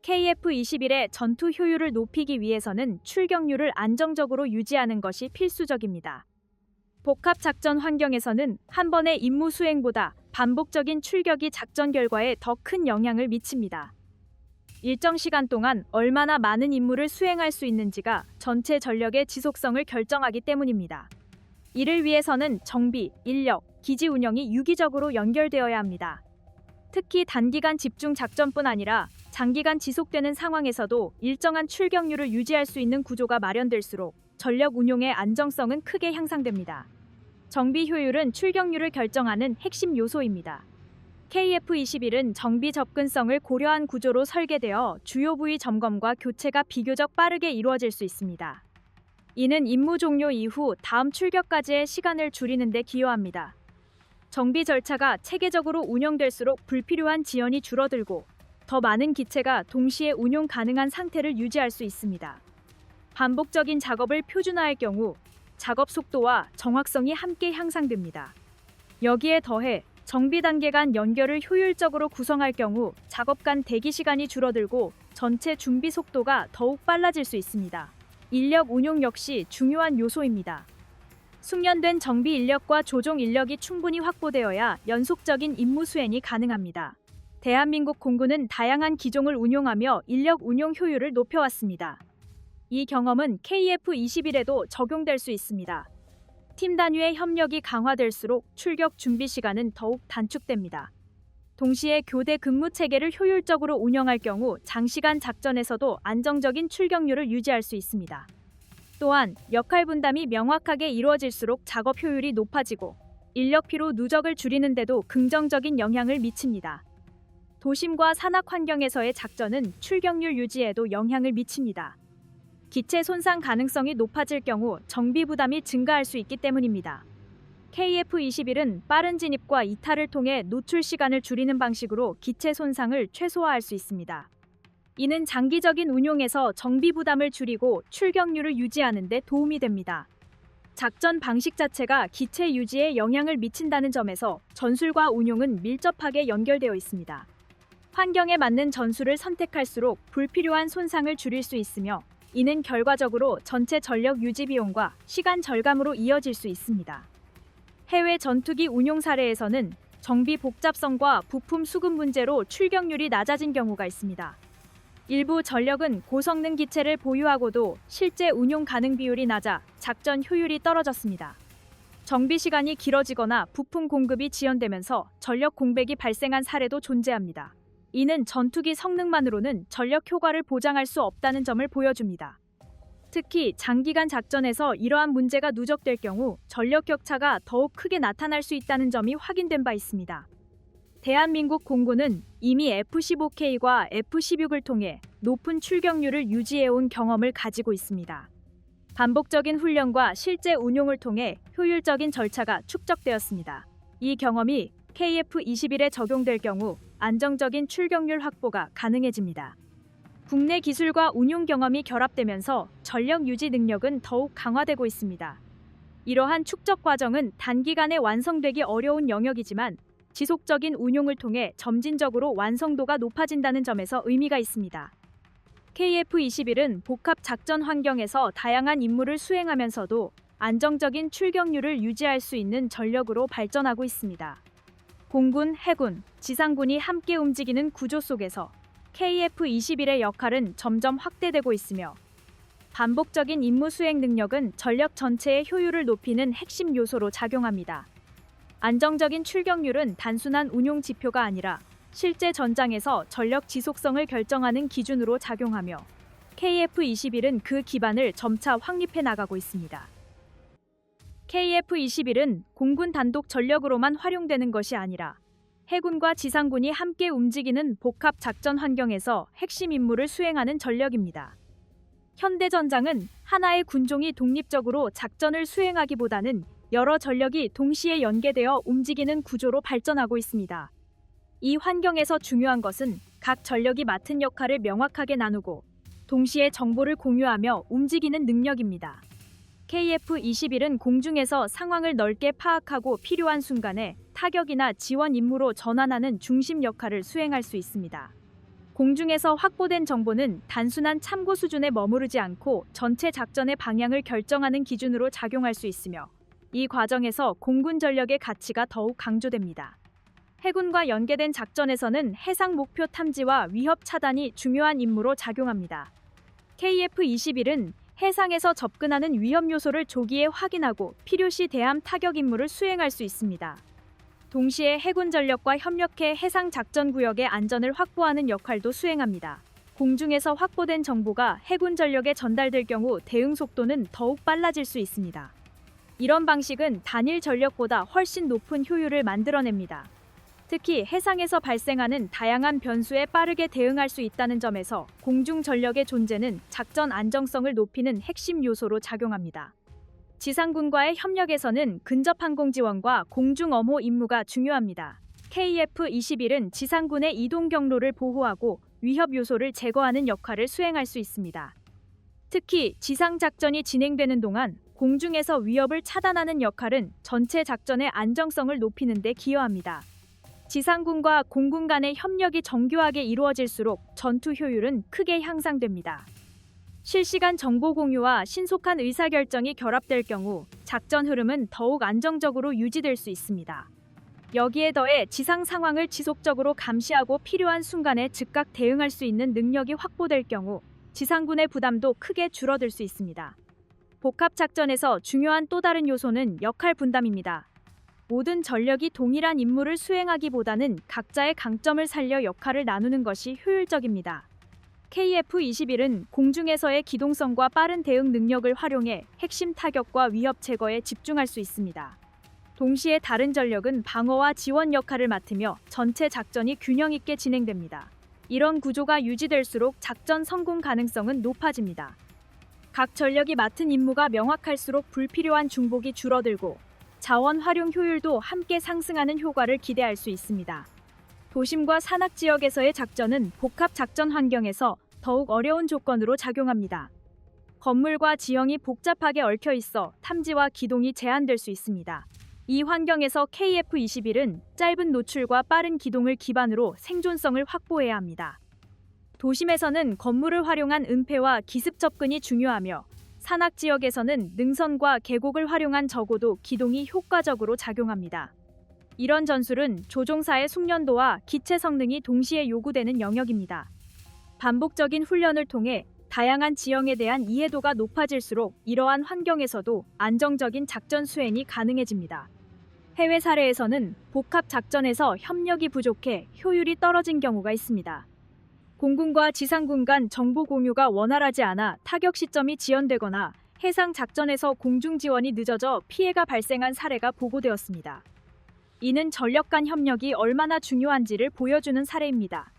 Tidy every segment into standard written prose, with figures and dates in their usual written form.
KF-21의 전투 효율을 높이기 위해서는 출격률을 안정적으로 유지하는 것이 필수적입니다. 복합 작전 환경에서는 한 번의 임무 수행보다 반복적인 출격이 작전 결과에 더 큰 영향을 미칩니다. 일정 시간 동안 얼마나 많은 임무를 수행할 수 있는지가 전체 전력의 지속성을 결정하기 때문입니다. 이를 위해서는 정비, 인력, 기지 운영이 유기적으로 연결되어야 합니다. 특히 단기간 집중 작전뿐 아니라 장기간 지속되는 상황에서도 일정한 출격률을 유지할 수 있는 구조가 마련될수록 전력 운용의 안정성은 크게 향상됩니다. 정비 효율은 출격률을 결정하는 핵심 요소입니다. KF-21은 정비 접근성을 고려한 구조로 설계되어 주요 부위 점검과 교체가 비교적 빠르게 이루어질 수 있습니다. 이는 임무 종료 이후 다음 출격까지의 시간을 줄이는 데 기여합니다. 정비 절차가 체계적으로 운영될수록 불필요한 지연이 줄어들고 더 많은 기체가 동시에 운용 가능한 상태를 유지할 수 있습니다. 반복적인 작업을 표준화할 경우 작업 속도와 정확성이 함께 향상됩니다. 여기에 더해 정비 단계 간 연결을 효율적으로 구성할 경우 작업 간 대기 시간이 줄어들고 전체 준비 속도가 더욱 빨라질 수 있습니다. 인력 운용 역시 중요한 요소입니다. 숙련된 정비 인력과 조종 인력이 충분히 확보되어야 연속적인 임무 수행이 가능합니다. 대한민국 공군은 다양한 기종을 운용하며 인력 운용 효율을 높여왔습니다. 이 경험은 KF-21에도 적용될 수 있습니다. 팀 단위의 협력이 강화될수록 출격 준비 시간은 더욱 단축됩니다. 동시에 교대 근무 체계를 효율적으로 운영할 경우 장시간 작전에서도 안정적인 출격률을 유지할 수 있습니다. 또한 역할 분담이 명확하게 이루어질수록 작업 효율이 높아지고 인력 피로 누적을 줄이는 데도 긍정적인 영향을 미칩니다. 도심과 산악 환경에서의 작전은 출격률 유지에도 영향을 미칩니다. 기체 손상 가능성이 높아질 경우 정비 부담이 증가할 수 있기 때문입니다. KF-21은 빠른 진입과 이탈을 통해 노출 시간을 줄이는 방식으로 기체 손상을 최소화할 수 있습니다. 이는 장기적인 운용에서 정비 부담을 줄이고 출격률을 유지하는 데 도움이 됩니다. 작전 방식 자체가 기체 유지에 영향을 미친다는 점에서 전술과 운용은 밀접하게 연결되어 있습니다. 환경에 맞는 전술을 선택할수록 불필요한 손상을 줄일 수 있으며 이는 결과적으로 전체 전력 유지 비용과 시간 절감으로 이어질 수 있습니다. 해외 전투기 운용 사례에서는 정비 복잡성과 부품 수급 문제로 출격률이 낮아진 경우가 있습니다. 일부 전력은 고성능 기체를 보유하고도 실제 운용 가능 비율이 낮아 작전 효율이 떨어졌습니다. 정비 시간이 길어지거나 부품 공급이 지연되면서 전력 공백이 발생한 사례도 존재합니다. 이는 전투기 성능만으로는 전력 효과를 보장할 수 없다는 점을 보여줍니다. 특히 장기간 작전에서 이러한 문제가 누적될 경우 전력 격차가 더욱 크게 나타날 수 있다는 점이 확인된 바 있습니다. 대한민국 공군은 이미 F-15K과 F-16을 통해 높은 출격률을 유지해온 경험을 가지고 있습니다. 반복적인 훈련과 실제 운용을 통해 효율적인 절차가 축적되었습니다. 이 경험이 KF-21에 적용될 경우 안정적인 출격률 확보가 가능해집니다. 국내 기술과 운용 경험이 결합되면서 전력 유지 능력은 더욱 강화되고 있습니다. 이러한 축적 과정은 단기간에 완성되기 어려운 영역이지만 지속적인 운용을 통해 점진적으로 완성도가 높아진다는 점에서 의미가 있습니다. KF-21은 복합 작전 환경에서 다양한 임무를 수행하면서도 안정적인 출격률을 유지할 수 있는 전력으로 발전하고 있습니다. 공군, 해군, 지상군이 함께 움직이는 구조 속에서 KF-21의 역할은 점점 확대되고 있으며 반복적인 임무 수행 능력은 전력 전체의 효율을 높이는 핵심 요소로 작용합니다. 안정적인 출격률은 단순한 운용 지표가 아니라 실제 전장에서 전력 지속성을 결정하는 기준으로 작용하며 KF-21은 그 기반을 점차 확립해 나가고 있습니다. KF-21은 공군 단독 전력으로만 활용되는 것이 아니라 해군과 지상군이 함께 움직이는 복합 작전 환경에서 핵심 임무를 수행하는 전력입니다. 현대 전장은 하나의 군종이 독립적으로 작전을 수행하기보다는 여러 전력이 동시에 연계되어 움직이는 구조로 발전하고 있습니다. 이 환경에서 중요한 것은 각 전력이 맡은 역할을 명확하게 나누고 동시에 정보를 공유하며 움직이는 능력입니다. KF-21은 공중에서 상황을 넓게 파악하고 필요한 순간에 타격이나 지원 임무로 전환하는 중심 역할을 수행할 수 있습니다. 공중에서 확보된 정보는 단순한 참고 수준에 머무르지 않고 전체 작전의 방향을 결정하는 기준으로 작용할 수 있으며 이 과정에서 공군 전력의 가치가 더욱 강조됩니다. 해군과 연계된 작전에서는 해상 목표 탐지와 위협 차단이 중요한 임무로 작용합니다. KF-21은 해상에서 접근하는 위험 요소를 조기에 확인하고 필요시 대함 타격 임무를 수행할 수 있습니다. 동시에 해군 전력과 협력해 해상 작전 구역의 안전을 확보하는 역할도 수행합니다. 공중에서 확보된 정보가 해군 전력에 전달될 경우 대응 속도는 더욱 빨라질 수 있습니다. 이런 방식은 단일 전력보다 훨씬 높은 효율을 만들어냅니다. 특히 해상에서 발생하는 다양한 변수에 빠르게 대응할 수 있다는 점에서 공중 전력의 존재는 작전 안정성을 높이는 핵심 요소로 작용합니다. 지상군과의 협력에서는 근접 항공 지원과 공중 엄호 임무가 중요합니다. KF-21은 지상군의 이동 경로를 보호하고 위협 요소를 제거하는 역할을 수행할 수 있습니다. 특히 지상 작전이 진행되는 동안 공중에서 위협을 차단하는 역할은 전체 작전의 안정성을 높이는 데 기여합니다. 지상군과 공군 간의 협력이 정교하게 이루어질수록 전투 효율은 크게 향상됩니다. 실시간 정보 공유와 신속한 의사결정이 결합될 경우 작전 흐름은 더욱 안정적으로 유지될 수 있습니다. 여기에 더해 지상 상황을 지속적으로 감시하고 필요한 순간에 즉각 대응할 수 있는 능력이 확보될 경우 지상군의 부담도 크게 줄어들 수 있습니다. 복합 작전에서 중요한 또 다른 요소는 역할 분담입니다. 모든 전력이 동일한 임무를 수행하기보다는 각자의 강점을 살려 역할을 나누는 것이 효율적입니다. KF-21은 공중에서의 기동성과 빠른 대응 능력을 활용해 핵심 타격과 위협 제거에 집중할 수 있습니다. 동시에 다른 전력은 방어와 지원 역할을 맡으며 전체 작전이 균형 있게 진행됩니다. 이런 구조가 유지될수록 작전 성공 가능성은 높아집니다. 각 전력이 맡은 임무가 명확할수록 불필요한 중복이 줄어들고 자원 활용 효율도 함께 상승하는 효과를 기대할 수 있습니다. 도심과 산악 지역에서의 작전은 복합 작전 환경에서 더욱 어려운 조건으로 작용합니다. 건물과 지형이 복잡하게 얽혀 있어 탐지와 기동이 제한될 수 있습니다. 이 환경에서 KF-21은 짧은 노출과 빠른 기동을 기반으로 생존성을 확보해야 합니다. 도심에서는 건물을 활용한 은폐와 기습 접근이 중요하며 산악 지역에서는 능선과 계곡을 활용한 저고도 기동이 효과적으로 작용합니다. 이런 전술은 조종사의 숙련도와 기체 성능이 동시에 요구되는 영역입니다. 반복적인 훈련을 통해 다양한 지형에 대한 이해도가 높아질수록 이러한 환경에서도 안정적인 작전 수행이 가능해집니다. 해외 사례에서는 복합 작전에서 협력이 부족해 효율이 떨어진 경우가 있습니다. 공군과 지상군 간 정보 공유가 원활하지 않아 타격 시점이 지연되거나 해상 작전에서 공중 지원이 늦어져 피해가 발생한 사례가 보고되었습니다. 이는 전력 간 협력이 얼마나 중요한지를 보여주는 사례입니다.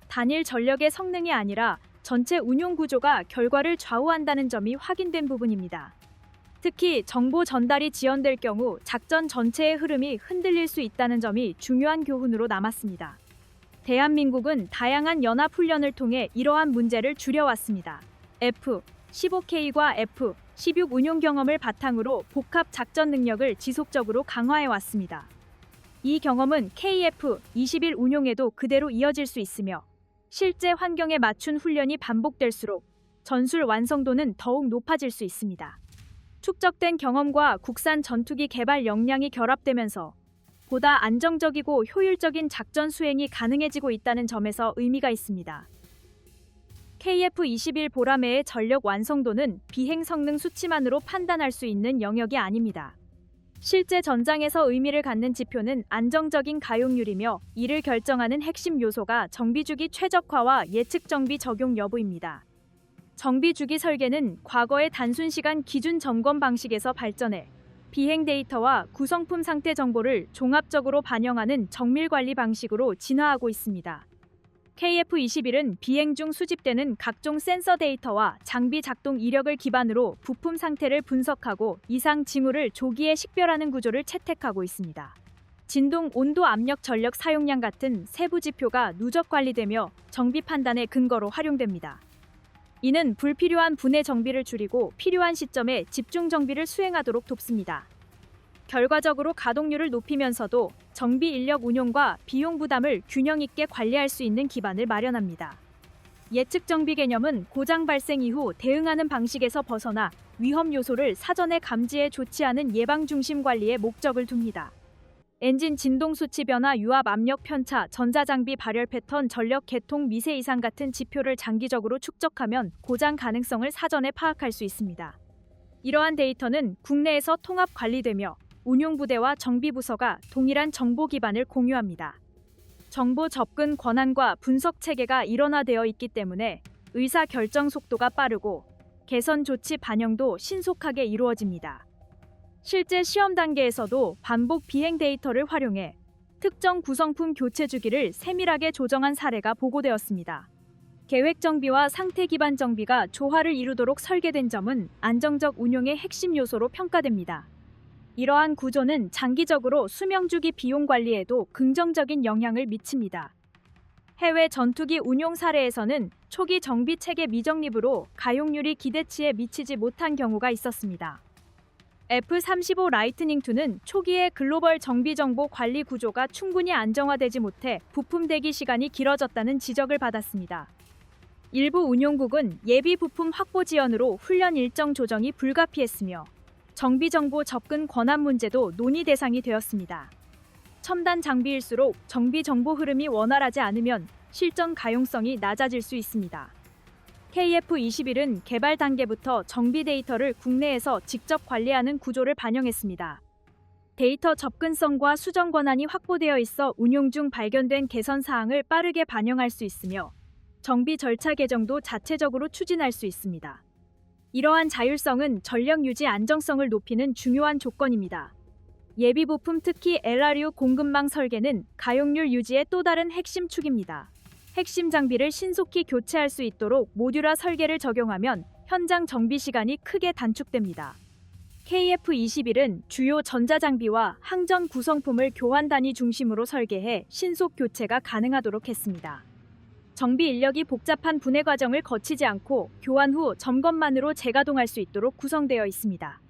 단일 전력의 성능이 아니라 전체 운용 구조가 결과를 좌우한다는 점이 확인된 부분입니다. 특히 정보 전달이 지연될 경우 작전 전체의 흐름이 흔들릴 수 있다는 점이 중요한 교훈으로 남았습니다. 대한민국은 다양한 연합 훈련을 통해 이러한 문제를 줄여왔습니다. F-15K과 F-16 운용 경험을 바탕으로 복합 작전 능력을 지속적으로 강화해왔습니다. 이 경험은 KF-21 운용에도 그대로 이어질 수 있으며 실제 환경에 맞춘 훈련이 반복될수록 전술 완성도는 더욱 높아질 수 있습니다. 축적된 경험과 국산 전투기 개발 역량이 결합되면서 보다 안정적이고 효율적인 작전 수행이 가능해지고 있다는 점에서 의미가 있습니다. KF-21 보라매의 전력 완성도는 비행 성능 수치만으로 판단할 수 있는 영역이 아닙니다. 실제 전장에서 의미를 갖는 지표는 안정적인 가용률이며 이를 결정하는 핵심 요소가 정비주기 최적화와 예측 정비 적용 여부입니다. 정비주기 설계는 과거의 단순 시간 기준 점검 방식에서 발전해 비행 데이터와 구성품 상태 정보를 종합적으로 반영하는 정밀 관리 방식으로 진화하고 있습니다. KF-21은 비행 중 수집되는 각종 센서 데이터와 장비 작동 이력을 기반으로 부품 상태를 분석하고 이상 징후를 조기에 식별하는 구조를 채택하고 있습니다. 진동, 온도, 압력, 전력 사용량 같은 세부 지표가 누적 관리되며 정비 판단의 근거로 활용됩니다. 이는 불필요한 분해 정비를 줄이고 필요한 시점에 집중 정비를 수행하도록 돕습니다. 결과적으로 가동률을 높이면서도 정비 인력 운용과 비용 부담을 균형 있게 관리할 수 있는 기반을 마련합니다. 예측 정비 개념은 고장 발생 이후 대응하는 방식에서 벗어나 위험 요소를 사전에 감지해 조치하는 예방 중심 관리에 목적을 둡니다. 엔진 진동 수치 변화, 유압 압력 편차, 전자장비 발열 패턴, 전력 개통 미세 이상 같은 지표를 장기적으로 축적하면 고장 가능성을 사전에 파악할 수 있습니다. 이러한 데이터는 국내에서 통합 관리되며 운용부대와 정비부서가 동일한 정보 기반을 공유합니다. 정보 접근 권한과 분석 체계가 일원화되어 있기 때문에 의사 결정 속도가 빠르고 개선 조치 반영도 신속하게 이루어집니다. 실제 시험 단계에서도 반복 비행 데이터를 활용해 특정 구성품 교체 주기를 세밀하게 조정한 사례가 보고되었습니다. 계획 정비와 상태 기반 정비가 조화를 이루도록 설계된 점은 안정적 운용의 핵심 요소로 평가됩니다. 이러한 구조는 장기적으로 수명주기 비용 관리에도 긍정적인 영향을 미칩니다. 해외 전투기 운용 사례에서는 초기 정비 체계 미정립으로 가용률이 기대치에 미치지 못한 경우가 있었습니다. F-35 라이트닝2는 초기에 글로벌 정비 정보 관리 구조가 충분히 안정화되지 못해 부품 대기 시간이 길어졌다는 지적을 받았습니다. 일부 운용국은 예비 부품 확보 지연으로 훈련 일정 조정이 불가피했으며 정비 정보 접근 권한 문제도 논의 대상이 되었습니다. 첨단 장비일수록 정비 정보 흐름이 원활하지 않으면 실전 가용성이 낮아질 수 있습니다. KF-21은 개발 단계부터 정비 데이터를 국내에서 직접 관리하는 구조를 반영했습니다. 데이터 접근성과 수정 권한이 확보되어 있어 운용 중 발견된 개선 사항을 빠르게 반영할 수 있으며 정비 절차 개정도 자체적으로 추진할 수 있습니다. 이러한 자율성은 전력 유지 안정성을 높이는 중요한 조건입니다. 예비 부품 특히 LRU 공급망 설계는 가용률 유지의 또 다른 핵심 축입니다. 핵심 장비를 신속히 교체할 수 있도록 모듈화 설계를 적용하면 현장 정비 시간이 크게 단축됩니다. KF-21은 주요 전자장비와 항전 구성품을 교환 단위 중심으로 설계해 신속 교체가 가능하도록 했습니다. 정비 인력이 복잡한 분해 과정을 거치지 않고 교환 후 점검만으로 재가동할 수 있도록 구성되어 있습니다.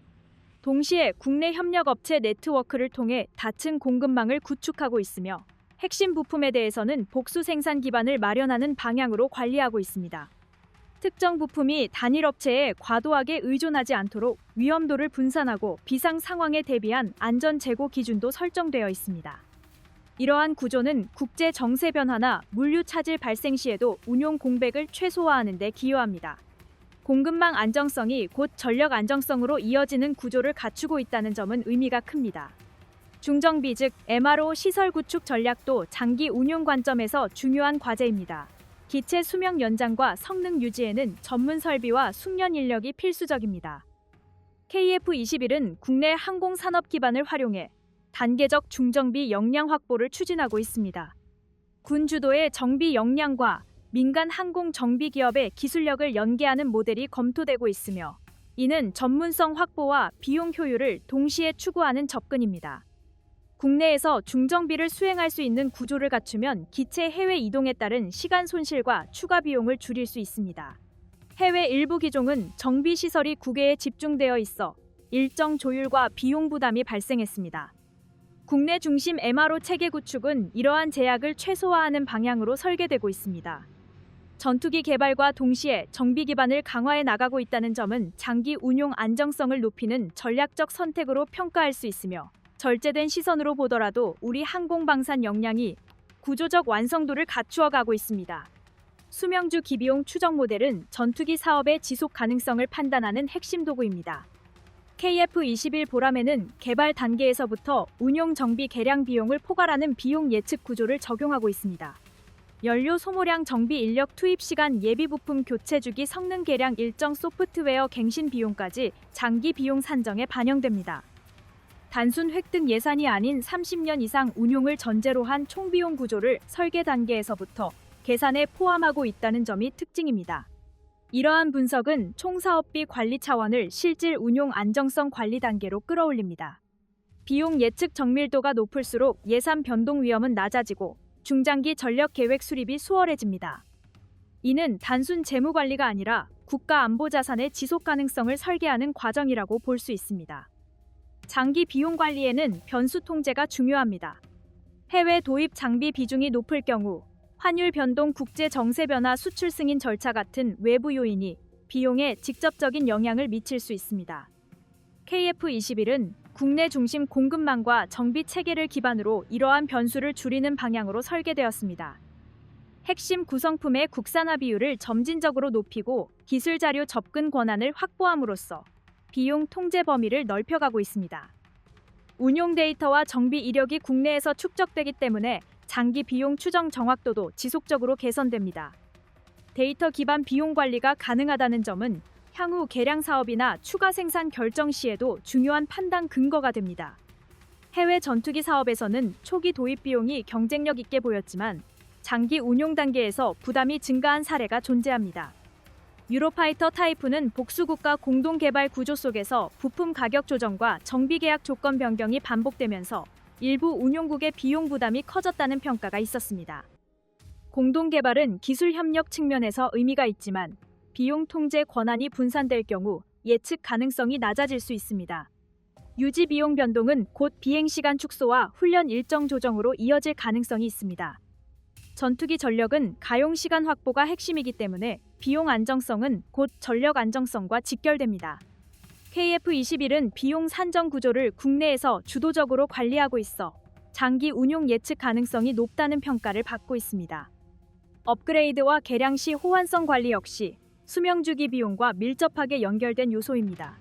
동시에 국내 협력업체 네트워크를 통해 다층 공급망을 구축하고 있으며 핵심 부품에 대해서는 복수 생산 기반을 마련하는 방향으로 관리하고 있습니다. 특정 부품이 단일 업체에 과도하게 의존하지 않도록 위험도를 분산하고 비상 상황에 대비한 안전 재고 기준도 설정되어 있습니다. 이러한 구조는 국제 정세 변화나 물류 차질 발생 시에도 운용 공백을 최소화하는 데 기여합니다. 공급망 안정성이 곧 전력 안정성으로 이어지는 구조를 갖추고 있다는 점은 의미가 큽니다. 중정비 즉 MRO 시설 구축 전략도 장기 운용 관점에서 중요한 과제입니다. 기체 수명 연장과 성능 유지에는 전문 설비와 숙련 인력이 필수적입니다. KF-21은 국내 항공 산업 기반을 활용해 단계적 중정비 역량 확보를 추진하고 있습니다. 군 주도의 정비 역량과 민간 항공 정비 기업의 기술력을 연계하는 모델이 검토되고 있으며 이는 전문성 확보와 비용 효율을 동시에 추구하는 접근입니다. 국내에서 중정비를 수행할 수 있는 구조를 갖추면 기체 해외 이동에 따른 시간 손실과 추가 비용을 줄일 수 있습니다. 해외 일부 기종은 정비 시설이 국외에 집중되어 있어 일정 조율과 비용 부담이 발생했습니다. 국내 중심 MRO 체계 구축은 이러한 제약을 최소화하는 방향으로 설계되고 있습니다. 전투기 개발과 동시에 정비 기반을 강화해 나가고 있다는 점은 장기 운용 안정성을 높이는 전략적 선택으로 평가할 수 있으며 절제된 시선으로 보더라도 우리 항공방산 역량이 구조적 완성도를 갖추어 가고 있습니다. 수명주 기비용 추정 모델은 전투기 사업의 지속 가능성을 판단하는 핵심 도구입니다. KF-21 보람에는 개발 단계에서부터 운용 정비 개량 비용을 포괄하는 비용 예측 구조를 적용하고 있습니다. 연료 소모량 정비 인력 투입 시간 예비 부품 교체 주기 성능 개량 일정 소프트웨어 갱신 비용까지 장기 비용 산정에 반영됩니다. 단순 획득 예산이 아닌 30년 이상 운용을 전제로 한 총비용 구조를 설계 단계에서부터 계산에 포함하고 있다는 점이 특징입니다. 이러한 분석은 총사업비 관리 차원을 실질 운용 안정성 관리 단계로 끌어올립니다. 비용 예측 정밀도가 높을수록 예산 변동 위험은 낮아지고 중장기 전력 계획 수립이 수월해집니다. 이는 단순 재무 관리가 아니라 국가 안보 자산의 지속 가능성을 설계하는 과정이라고 볼 수 있습니다. 장기 비용 관리에는 변수 통제가 중요합니다. 해외 도입 장비 비중이 높을 경우 환율 변동, 국제 정세 변화, 수출 승인 절차 같은 외부 요인이 비용에 직접적인 영향을 미칠 수 있습니다. KF21은 국내 중심 공급망과 정비 체계를 기반으로 이러한 변수를 줄이는 방향으로 설계되었습니다. 핵심 구성품의 국산화 비율을 점진적으로 높이고 기술 자료 접근 권한을 확보함으로써 비용 통제 범위를 넓혀가고 있습니다. 운용 데이터와 정비 이력이 국내에서 축적되기 때문에 장기 비용 추정 정확도도 지속적으로 개선됩니다. 데이터 기반 비용 관리가 가능하다는 점은 향후 개량 사업이나 추가 생산 결정 시에도 중요한 판단 근거가 됩니다. 해외 전투기 사업에서는 초기 도입 비용이 경쟁력 있게 보였지만 장기 운용 단계에서 부담이 증가한 사례가 존재합니다. 유로파이터 타이프는 복수국가 공동개발 구조 속에서 부품 가격 조정과 정비 계약 조건 변경이 반복되면서 일부 운용국의 비용 부담이 커졌다는 평가가 있었습니다. 공동개발은 기술 협력 측면에서 의미가 있지만 비용 통제 권한이 분산될 경우 예측 가능성이 낮아질 수 있습니다. 유지 비용 변동은 곧 비행 시간 축소와 훈련 일정 조정으로 이어질 가능성이 있습니다. 전투기 전력은 가용 시간 확보가 핵심이기 때문에 비용 안정성은 곧 전력 안정성과 직결됩니다. KF21은 비용 산정 구조를 국내에서 주도적으로 관리하고 있어 장기 운용 예측 가능성이 높다는 평가를 받고 있습니다. 업그레이드와 개량 시 호환성 관리 역시 수명주기 비용과 밀접하게 연결된 요소입니다.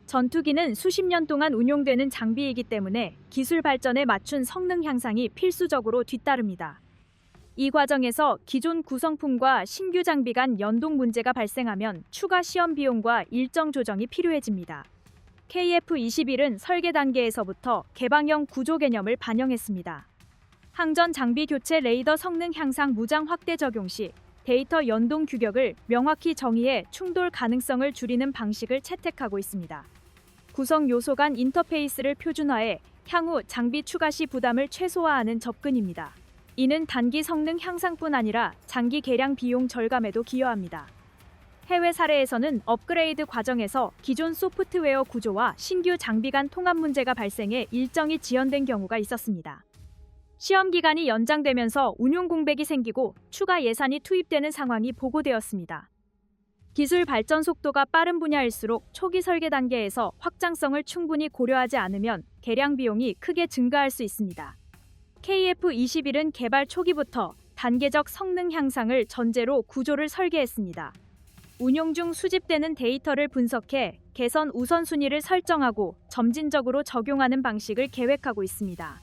전투기는 수십 년 동안 운용되는 장비이기 때문에 기술 발전에 맞춘 성능 향상이 필수적으로 뒤따릅니다. 이 과정에서 기존 구성품과 신규 장비 간 연동 문제가 발생하면 추가 시험 비용과 일정 조정이 필요해집니다. KF21은 설계 단계에서부터 개방형 구조 개념을 반영했습니다. 항전 장비 교체, 레이더 성능 향상, 무장 확대 적용 시 데이터 연동 규격을 명확히 정의해 충돌 가능성을 줄이는 방식을 채택하고 있습니다. 구성 요소 간 인터페이스를 표준화해 향후 장비 추가 시 부담을 최소화하는 접근입니다. 이는 단기 성능 향상뿐 아니라 장기 개량 비용 절감에도 기여합니다. 해외 사례에서는 업그레이드 과정에서 기존 소프트웨어 구조와 신규 장비 간 통합 문제가 발생해 일정이 지연된 경우가 있었습니다. 시험 기간이 연장되면서 운용 공백이 생기고 추가 예산이 투입되는 상황이 보고되었습니다. 기술 발전 속도가 빠른 분야일수록 초기 설계 단계에서 확장성을 충분히 고려하지 않으면 개량 비용이 크게 증가할 수 있습니다. KF21은 개발 초기부터 단계적 성능 향상을 전제로 구조를 설계했습니다. 운용 중 수집되는 데이터를 분석해 개선 우선순위를 설정하고 점진적으로 적용하는 방식을 계획하고 있습니다.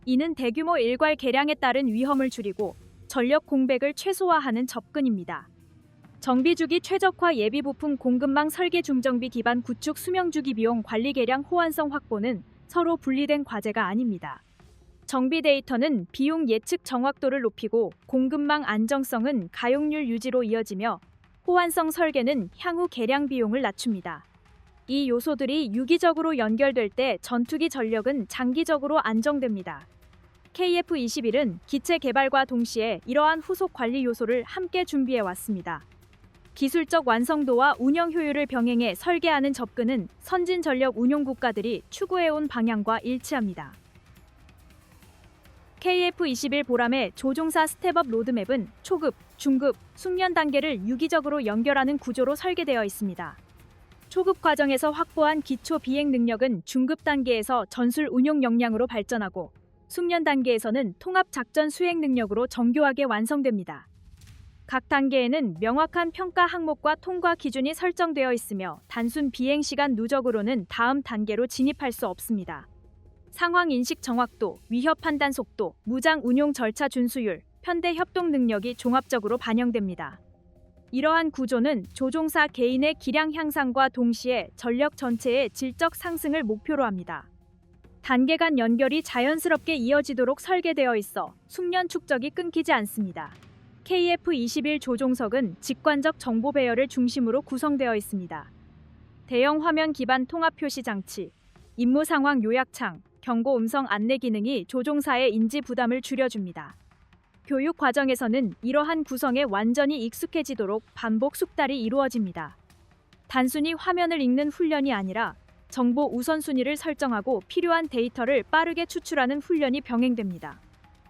이는 대규모 일괄 개량에 따른 위험을 줄이고 전력 공백을 최소화하는 접근입니다. 정비주기 최적화, 예비 부품 공급망 설계, 중정비 기반 구축, 수명주기 비용 관리, 개량 호환성 확보는 서로 분리된 과제가 아닙니다. 정비 데이터는 비용 예측 정확도를 높이고 공급망 안정성은 가용률 유지로 이어지며 호환성 설계는 향후 개량 비용을 낮춥니다. 이 요소들이 유기적으로 연결될 때 전투기 전력은 장기적으로 안정됩니다. KF21은 기체 개발과 동시에 이러한 후속 관리 요소를 함께 준비해 왔습니다. 기술적 완성도와 운영 효율을 병행해 설계하는 접근은 선진 전력 운용 국가들이 추구해온 방향과 일치합니다. KF21 보람의 조종사 스텝업 로드맵은 초급, 중급, 숙련 단계를 유기적으로 연결하는 구조로 설계되어 있습니다. 초급 과정에서 확보한 기초 비행 능력은 중급 단계에서 전술 운용 역량으로 발전하고 숙련 단계에서는 통합 작전 수행 능력으로 정교하게 완성됩니다. 각 단계에는 명확한 평가 항목과 통과 기준이 설정되어 있으며 단순 비행 시간 누적으로는 다음 단계로 진입할 수 없습니다. 상황 인식 정확도, 위협 판단 속도, 무장 운용 절차 준수율, 편대 협동 능력이 종합적으로 반영됩니다. 이러한 구조는 조종사 개인의 기량 향상과 동시에 전력 전체의 질적 상승을 목표로 합니다. 단계 간 연결이 자연스럽게 이어지도록 설계되어 있어 숙련 축적이 끊기지 않습니다. KF21 조종석은 직관적 정보 배열을 중심으로 구성되어 있습니다. 대형 화면 기반 통합 표시 장치, 임무 상황 요약창, 경고 음성 안내 기능이 조종사의 인지 부담을 줄여줍니다. 교육 과정에서는 이러한 구성에 완전히 익숙해지도록 반복 숙달이 이루어집니다. 단순히 화면을 읽는 훈련이 아니라 정보 우선순위를 설정하고 필요한 데이터를 빠르게 추출하는 훈련이 병행됩니다.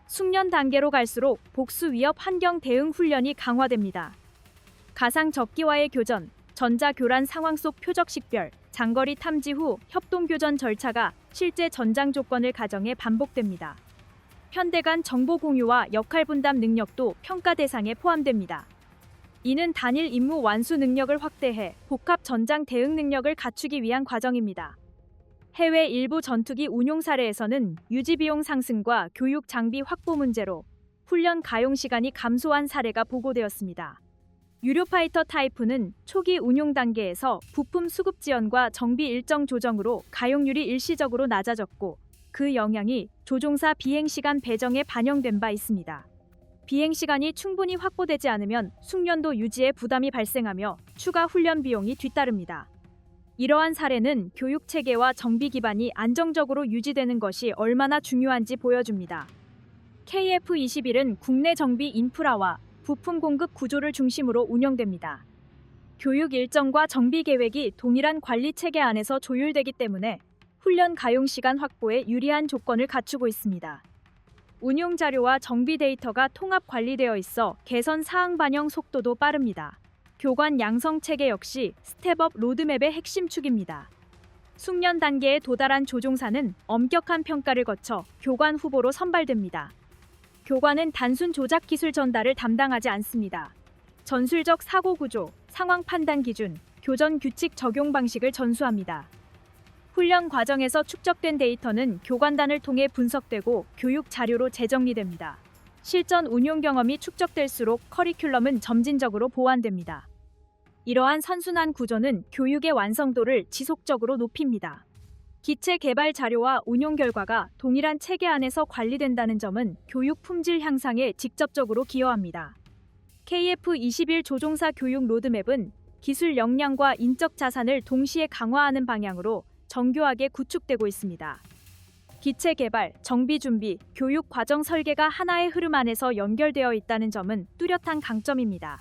숙련 단계로 갈수록 복수 위협 환경 대응 훈련이 강화됩니다. 가상 적기와의 교전, 전자 교란 상황 속 표적 식별, 장거리 탐지 후 협동 교전 절차가 실제 전장 조건을 가정해 반복됩니다. 편대 간 정보 공유와 역할 분담 능력도 평가 대상에 포함됩니다. 이는 단일 임무 완수 능력을 확대해 복합 전장 대응 능력을 갖추기 위한 과정입니다. 해외 일부 전투기 운용 사례에서는 유지 비용 상승과 교육 장비 확보 문제로 훈련 가용 시간이 감소한 사례가 보고되었습니다. 유료파이터 타이프는 초기 운용 단계에서 부품 수급 지연과 정비 일정 조정으로 가용률이 일시적으로 낮아졌고, 그 영향이 조종사 비행 시간 배정에 반영된 바 있습니다. 비행 시간이 충분히 확보되지 않으면 숙련도 유지에 부담이 발생하며 추가 훈련 비용이 뒤따릅니다. 이러한 사례는 교육 체계와 정비 기반이 안정적으로 유지되는 것이 얼마나 중요한지 보여줍니다. KF-21은 국내 정비 인프라와 부품 공급 구조를 중심으로 운영됩니다. 교육 일정과 정비 계획이 동일한 관리 체계 안에서 조율되기 때문에 훈련 가용 시간 확보에 유리한 조건을 갖추고 있습니다. 운용 자료와 정비 데이터가 통합 관리되어 있어 개선 사항 반영 속도도 빠릅니다. 교관 양성 체계 역시 스텝업 로드맵의 핵심 축입니다. 숙련 단계에 도달한 조종사는 엄격한 평가를 거쳐 교관 후보로 선발됩니다. 교관은 단순 조작 기술 전달을 담당하지 않습니다. 전술적 사고 구조, 상황 판단 기준, 교전 규칙 적용 방식을 전수합니다. 훈련 과정에서 축적된 데이터는 교관단을 통해 분석되고 교육 자료로 재정리됩니다. 실전 운용 경험이 축적될수록 커리큘럼은 점진적으로 보완됩니다. 이러한 선순환 구조는 교육의 완성도를 지속적으로 높입니다. 기체 개발 자료와 운용 결과가 동일한 체계 안에서 관리된다는 점은 교육 품질 향상에 직접적으로 기여합니다. KF-21 조종사 교육 로드맵은 기술 역량과 인적 자산을 동시에 강화하는 방향으로 정교하게 구축되고 있습니다. 기체 개발, 정비 준비, 교육 과정 설계가 하나의 흐름 안에서 연결되어 있다는 점은 뚜렷한 강점입니다.